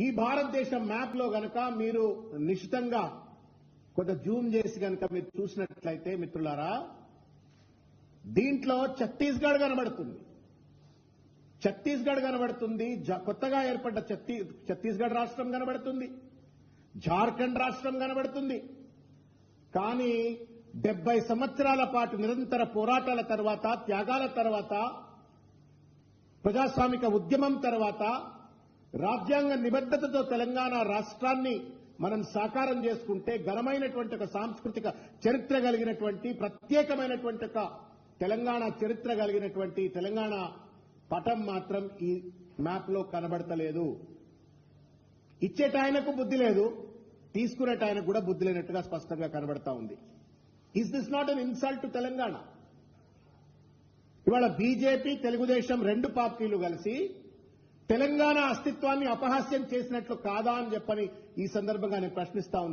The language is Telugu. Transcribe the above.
ఈ భారతదేశం మ్యాప్ లో గనక మీరు నిశితంగా కొంత జూమ్ చేసి గనక మీరు చూసినట్లయితే మిత్రులారా, దీంట్లో ఛత్తీస్గఢ్ కనబడుతుంది. ఛత్తీస్గఢ్ కనబడుతుంది, కొత్తగా ఏర్పడ్డ ఛత్తీస్గఢ్ రాష్ట్రం కనబడుతుంది, జార్ఖండ్ రాష్ట్రం కనబడుతుంది. కానీ 70 సంవత్సరాల పాటు నిరంతర పోరాటాల తర్వాత, త్యాగాల తర్వాత, ప్రజాస్వామిక ఉద్యమం తర్వాత, రాజ్యాంగ నిబద్ధతతో తెలంగాణ రాష్ట్రాన్ని మనం సాకారం చేసుకుంటే ఘనమైనటువంటి ఒక సాంస్కృతిక చరిత్ర కలిగినటువంటి ప్రత్యేకమైనటువంటి ఒక తెలంగాణ చరిత్ర కలిగినటువంటి తెలంగాణ పటం మాత్రం ఈ మ్యాప్ లో కనబడతలేదు. ఇచ్చేటాయనకు బుద్ధి లేదు, తీసుకునేటాయనకు కూడా బుద్ధి లేనట్టుగా స్పష్టంగా కనబడతా ఉంది. Is this not an insult to Telangana? ఇవాళ బీజేపీ, తెలుగుదేశం రెండు పార్టీలు కలిసి తెలంగాణ అస్తిత్వాన్ని అపహాస్యం చేసినట్లు కాదా అని చెప్పని ఈ సందర్భంగా నేను ప్రశ్నిస్తా ఉన్నా.